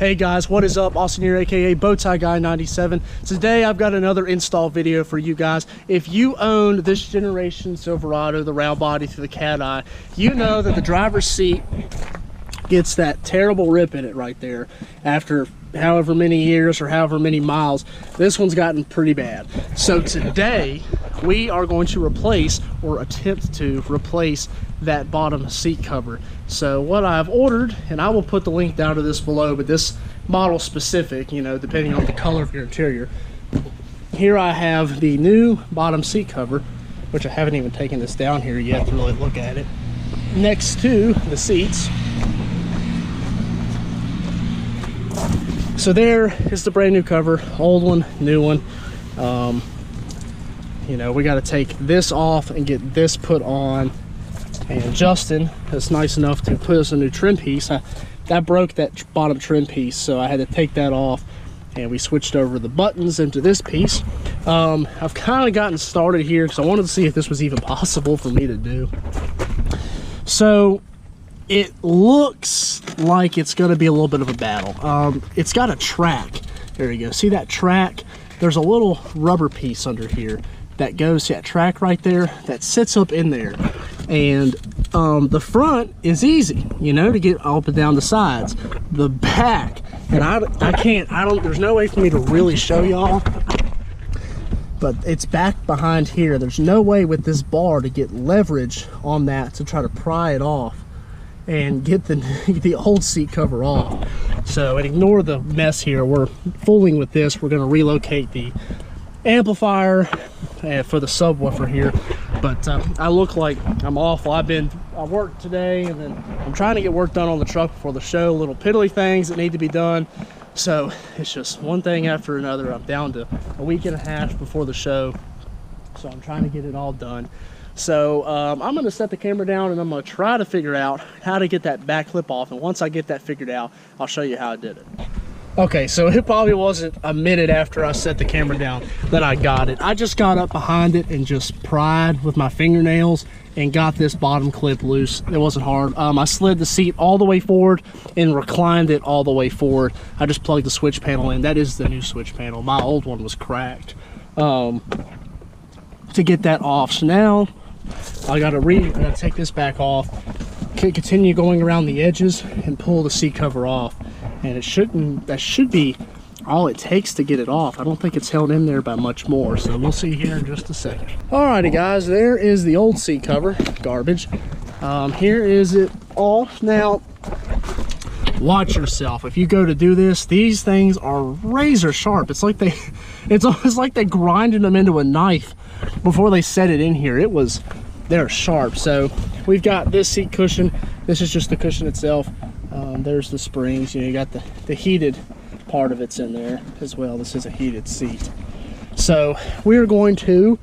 Hey guys, what is up? Austin here, aka Bowtie Guy 97. Today I've got another install video for you guys. If you own this generation Silverado, the round body through the cat eye, you know that the driver's seat gets that terrible rip in it right there after however many years or however many miles. This one's gotten pretty bad. So today we are going to replace, or attempt to replace, that bottom seat cover. So what I've ordered, and I will put the link down to this below, but this model specific, you know, depending on the color of your interior. Here I have the new bottom seat cover, which I haven't even taken this down here yet to really look at it, next to the seats. So there is the brand new cover, old one, new one. You know, we got to take this off and get this put on. And Justin is nice enough to put us a new trim piece. I broke that bottom trim piece, so I had to take that off, and we switched over the buttons into this piece. I've kind of gotten started here because I wanted to see if this was even possible for me to do. So it looks like it's going to be a little bit of a battle. It's got a track. There you go. See that track? There's a little rubber piece under here that goes to that track right there that sits up in there. And the front is easy, you know, to get up and down the sides. The back, and there's no way for me to really show y'all, but it's back behind here. There's no way with this bar to get leverage on that to try to pry it off and get the old seat cover off. So, and ignore the mess here. We're fooling with this. We're going to relocate the amplifier for the subwoofer here, but I look like I'm awful. I worked today, and then I'm trying to get work done on the truck before the show, little piddly things that need to be done. So it's just one thing after another. I'm down to a week and a half before the show, so I'm trying to get it all done. So I'm going to set the camera down, and I'm going to try to figure out how to get that back clip off, and once I get that figured out, I'll show you how I did it. Okay, so it probably wasn't a minute after I set the camera down that I got it. I just got up behind it and just pried with my fingernails and got this bottom clip loose. It wasn't hard. I slid the seat all the way forward and reclined it all the way forward. I just plugged the switch panel in. That is the new switch panel. My old one was cracked. To get that off. So now I gotta take this back off, continue going around the edges and pull the seat cover off. And that should be all it takes to get it off. I don't think it's held in there by much more, so we'll see here in just a second. Alrighty guys, there is the old seat cover, garbage. Here is it off. Now, watch yourself. If you go to do this, these things are razor sharp. It's almost like they grinded them into a knife before they set it in here. They're sharp. So we've got this seat cushion. This is just the cushion itself. There's the springs. You know, you got the heated part of it's in there as well. This is a heated seat. So we're going to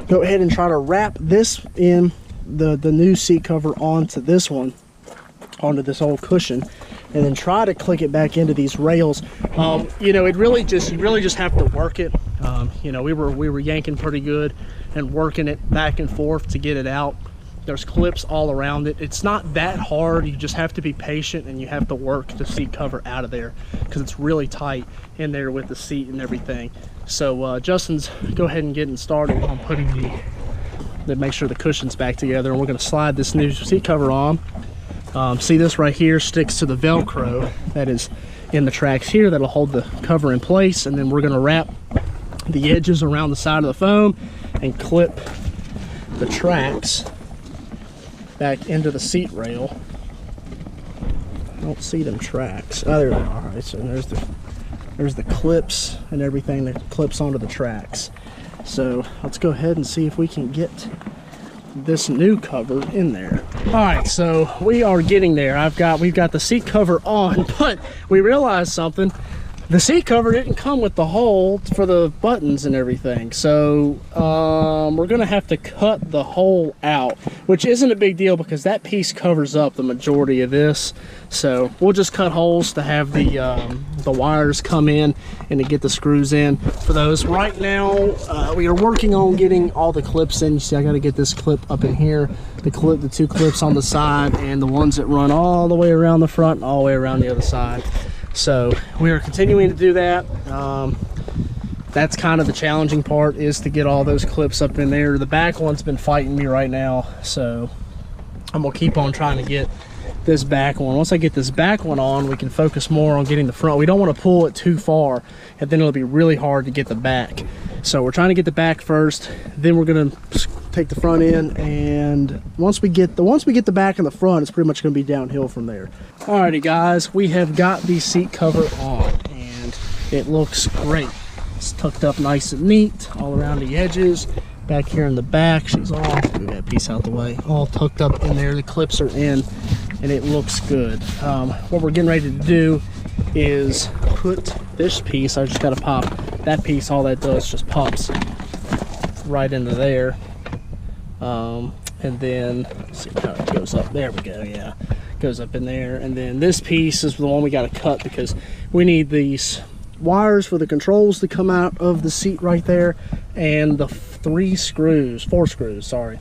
go ahead and try to wrap this in the new seat cover onto this one, onto this old cushion, and then try to click it back into these rails. You know, you really just have to work it. You know, we were yanking pretty good and working it back and forth to get it out. There's clips all around it. It's not that hard. You just have to be patient, and you have to work the seat cover out of there because it's really tight in there with the seat and everything. So Justin's go ahead and getting started on putting make sure the cushion's back together, and we're going to slide this new seat cover on. See, this right here sticks to the Velcro that is in the tracks here that'll hold the cover in place, and then we're going to wrap the edges around the side of the foam and clip the tracks back into the seat rail. I don't see them tracks. Oh, there they are. All right, so there's the clips and everything that clips onto the tracks. So let's go ahead and see if we can get this new cover in there. All right, so we are getting there. We've got the seat cover on, but we realized something. The seat cover didn't come with the hole for the buttons and everything, so we're gonna have to cut the hole out, which isn't a big deal because that piece covers up the majority of this. So we'll just cut holes to have the wires come in and to get the screws in for those. Right now, we are working on getting all the clips in. You see, I got to get this clip up in here, the two clips on the side, and the ones that run all the way around the front and all the way around the other side. So we are continuing to do that. That's kind of the challenging part, is to get all those clips up in there. The back one's been fighting me right now, so I'm gonna keep on trying to get this back one. Once I get this back one on, we can focus more on getting the front. We don't want to pull it too far, and then it'll be really hard to get the back. So we're trying to get the back first, then we're gonna take the front in, and once we get the back and the front, it's pretty much gonna be downhill from there. Alrighty guys, we have got the seat cover on, and it looks great. It's tucked up nice and neat all around the edges. Back here in the back, she's all, move that piece out the way, all tucked up in there. The clips are in, and it looks good. What we're getting ready to do is put this piece, I just got to pop that piece. All that does just pops right into there. And then, let's see how it goes up. There we go, yeah. Goes up in there. And then this piece is the one we got to cut, because we need these wires for the controls to come out of the seat right there, and the four screws, sorry,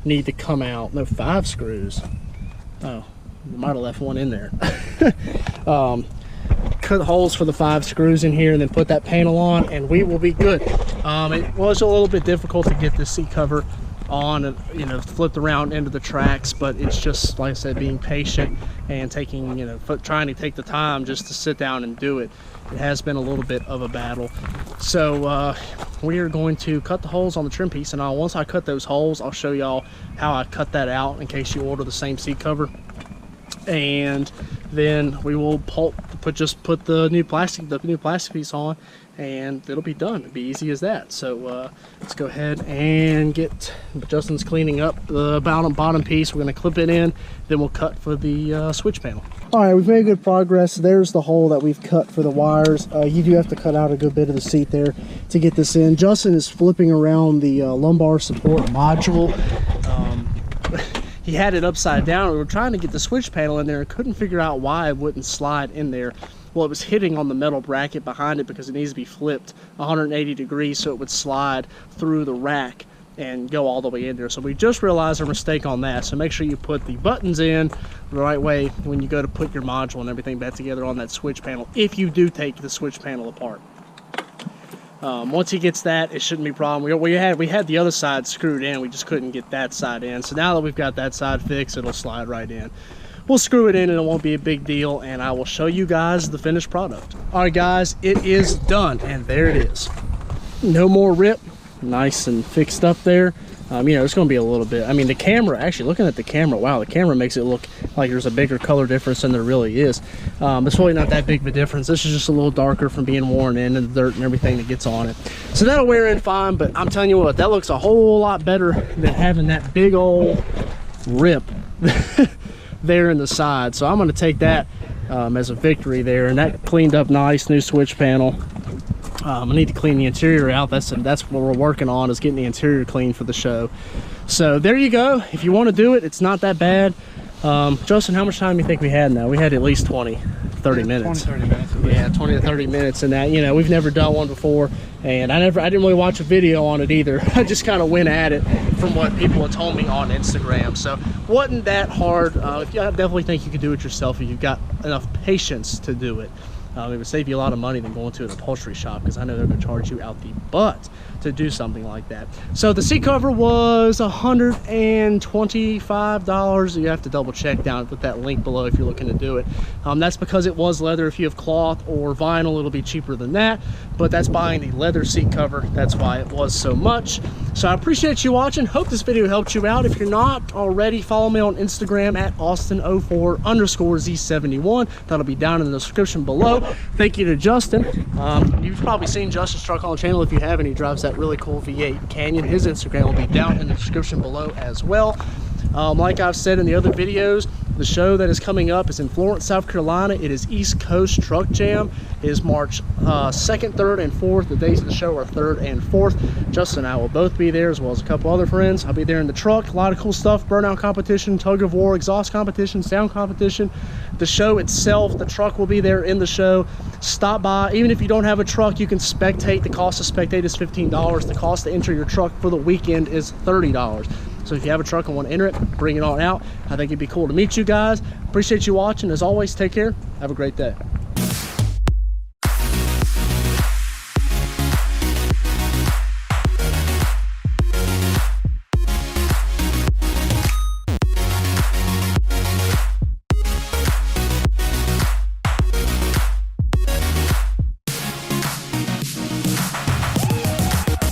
need to come out. No, 5 screws. Oh, might have left one in there. Cut holes for the 5 screws in here, and then put that panel on, and we will be good. It was a little bit difficult to get this seat cover on, and you know, flipped around into the tracks, but it's just, like I said, being patient and taking, you know, trying to take the time just to sit down and do it. It has been a little bit of a battle. So we are going to cut the holes on the trim piece, and once I cut those holes, I'll show y'all how I cut that out in case you order the same seat cover. And then we will put the new plastic piece on, and it'll be done. It'll be easy as that. So let's go ahead and get, Justin's cleaning up the bottom piece. We're going to clip it in, then we'll cut for the switch panel. All right, we've made good progress. There's the hole that we've cut for the wires. You do have to cut out a good bit of the seat there to get this in. Justin is flipping around the lumbar support module. He had it upside down. We were trying to get the switch panel in there and couldn't figure out why it wouldn't slide in there. Well, it was hitting on the metal bracket behind it, because it needs to be flipped 180 degrees so it would slide through the rack and go all the way in there. So we just realized our mistake on that. So make sure you put the buttons in the right way when you go to put your module and everything back together on that switch panel, if you do take the switch panel apart. Once he gets that, it shouldn't be a problem. We had the other side screwed in, we just couldn't get that side in. So now that we've got that side fixed, it'll slide right in. We'll screw it in and it won't be a big deal, and I will show you guys the finished product. All right guys, it is done, and there it is. No more rip, nice and fixed up there. You know, it's going to be a little bit, I mean, the camera, actually looking at the camera, wow, the camera makes it look like there's a bigger color difference than there really is. It's really not that big of a difference. This is just a little darker from being worn in and the dirt and everything that gets on it. So that'll wear in fine, but I'm telling you what, that looks a whole lot better than having that big old rip there in the side. So I'm going to take that as a victory there, and that cleaned up nice. New switch panel. I need to clean the interior out. That's what we're working on, is getting the interior clean for the show. So there you go. If you want to do it, it's not that bad. Justin, how much time do you think we had now? We had at least 30 minutes. 20, 30 minutes. Yeah, 20 to 30 minutes. And that, you know, we've never done one before, and I didn't really watch a video on it either. I just kind of went at it from what people had told me on Instagram. So wasn't that hard. I definitely think you could do it yourself if you've got enough patience to do it. It would save you a lot of money than going to an upholstery shop, because I know they're going to charge you out the butt to do something like that. So the seat cover was $125. You have to double check down with that link below if you're looking to do it. That's because it was leather. If you have cloth or vinyl, it'll be cheaper than that, but that's buying the leather seat cover. That's why it was so much. So I appreciate you watching. Hope this video helped you out. If you're not already, follow me on Instagram at Austin04_Z71. That'll be down in the description below. Thank you to Justin. You've probably seen Justin's truck on the channel. If you haven't, he drives that really cool V8 Canyon. His Instagram will be down in the description below as well. Like I've said in the other videos, the show that is coming up is in Florence, South Carolina. It is East Coast Truck Jam. It is March 2nd, 3rd, and 4th. The days of the show are 3rd and 4th. Justin and I will both be there, as well as a couple other friends. I'll be there in the truck. A lot of cool stuff. Burnout competition, tug of war, exhaust competition, sound competition. The show itself, the truck will be there in the show. Stop by. Even if you don't have a truck, you can spectate. The cost to spectate is $15. The cost to enter your truck for the weekend is $30. So if you have a truck and want to enter it, bring it on out. I think it'd be cool to meet you guys. Appreciate you watching. As always, take care. Have a great day.